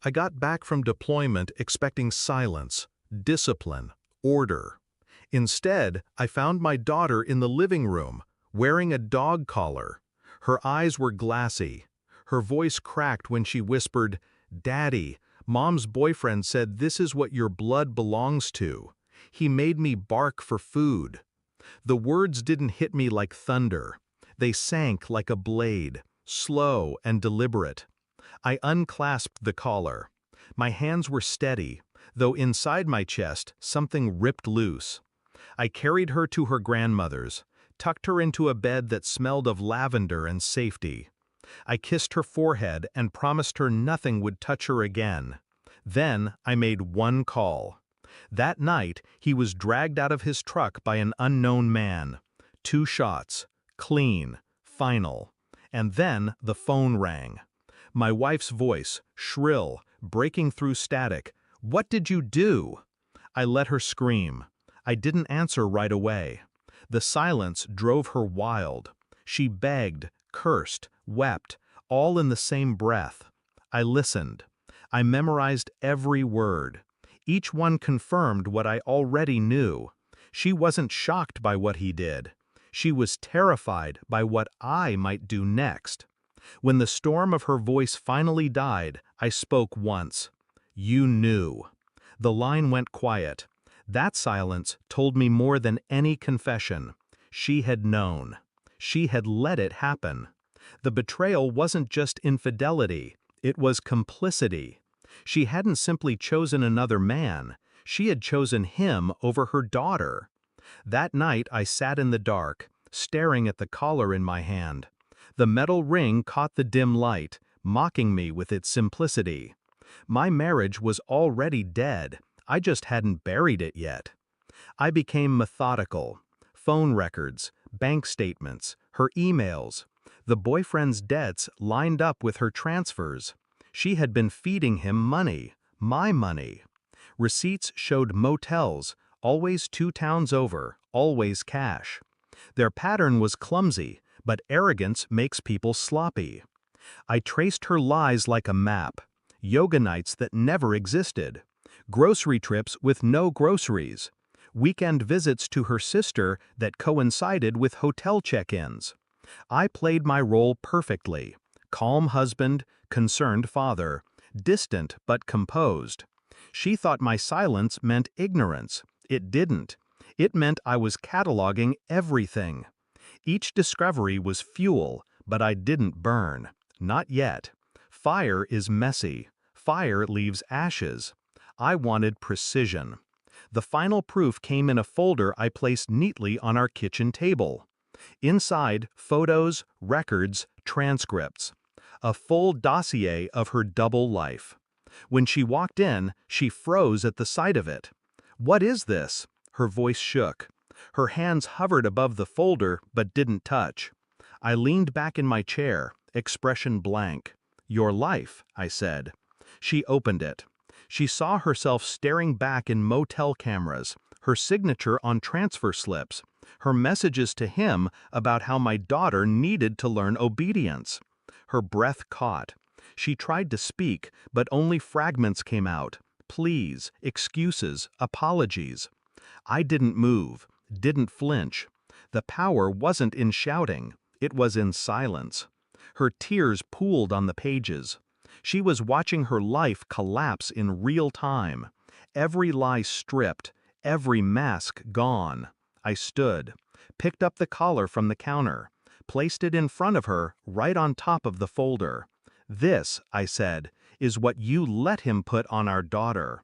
I got back from deployment expecting silence, discipline, order. Instead, I found my daughter in the living room, wearing a dog collar. Her eyes were glassy. Her voice cracked when she whispered, "Daddy, Mom's boyfriend said this is what your blood belongs to. He made me bark for food." The words didn't hit me like thunder. They sank like a blade, slow and deliberate. I unclasped the collar. My hands were steady, though inside my chest something ripped loose. I carried her to her grandmother's, tucked her into a bed that smelled of lavender and safety. I kissed her forehead and promised her nothing would touch her again. Then I made one call. That night, he was dragged out of his truck by an unknown man. 2 shots, clean, final. And then the phone rang. My wife's voice, shrill, breaking through static. "What did you do?" I let her scream. I didn't answer right away. The silence drove her wild. She begged, cursed, wept, all in the same breath. I listened. I memorized every word. Each one confirmed what I already knew. She wasn't shocked by what he did. She was terrified by what I might do next. When the storm of her voice finally died, I spoke once. "You knew." The line went quiet. That silence told me more than any confession. She had known. She had let it happen. The betrayal wasn't just infidelity, it was complicity. She hadn't simply chosen another man, she had chosen him over her daughter. That night I sat in the dark, staring at the collar in my hand. The metal ring caught the dim light, mocking me with its simplicity. My marriage was already dead, I just hadn't buried it yet. I became methodical. Phone records, bank statements, her emails. The boyfriend's debts lined up with her transfers. She had been feeding him money, my money. Receipts showed motels, always 2 towns over, always cash. Their pattern was clumsy, but arrogance makes people sloppy. I traced her lies like a map. Yoga nights that never existed. Grocery trips with no groceries. Weekend visits to her sister that coincided with hotel check-ins. I played my role perfectly. Calm husband, concerned father, distant but composed. She thought my silence meant ignorance. It didn't. It meant I was cataloging everything. Each discovery was fuel, but I didn't burn. Not yet. Fire is messy. Fire leaves ashes. I wanted precision. The final proof came in a folder I placed neatly on our kitchen table. Inside, photos, records, transcripts. A full dossier of her double life. When she walked in, she froze at the sight of it. "What is this?" Her voice shook. Her hands hovered above the folder but didn't touch. I leaned back in my chair, expression blank. "Your life," I said. She opened it. She saw herself staring back in motel cameras, her signature on transfer slips, her messages to him about how my daughter needed to learn obedience. Her breath caught. She tried to speak, but only fragments came out. Pleas, excuses, apologies. I didn't move, didn't flinch. The power wasn't in shouting, it was in silence. Her tears pooled on the pages. She was watching her life collapse in real time. Every lie stripped, every mask gone. I stood, picked up the collar from the counter, placed it in front of her, right on top of the folder. "This," I said, "is what you let him put on our daughter."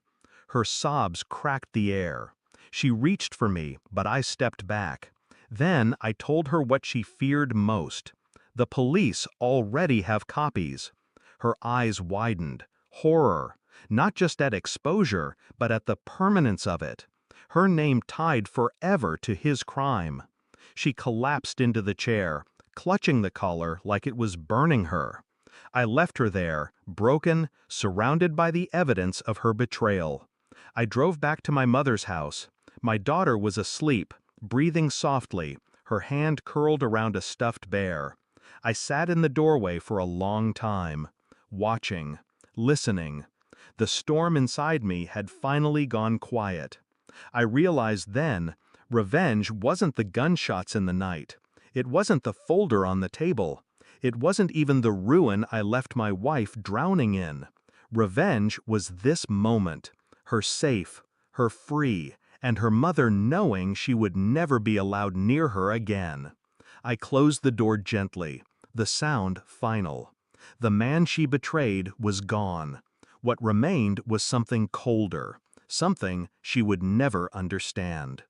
Her sobs cracked the air. She reached for me, but I stepped back. Then I told her what she feared most. The police already have copies. Her eyes widened. Horror, not just at exposure, but at the permanence of it. Her name tied forever to his crime. She collapsed into the chair, clutching the collar like it was burning her. I left her there, broken, surrounded by the evidence of her betrayal. I drove back to my mother's house. My daughter was asleep, breathing softly, her hand curled around a stuffed bear. I sat in the doorway for a long time, watching, listening. The storm inside me had finally gone quiet. I realized then, revenge wasn't the gunshots in the night. It wasn't the folder on the table. It wasn't even the ruin I left my wife drowning in. Revenge was this moment, her safe, her free, and her mother knowing she would never be allowed near her again. I closed the door gently, the sound final. The man she betrayed was gone. What remained was something colder, something she would never understand.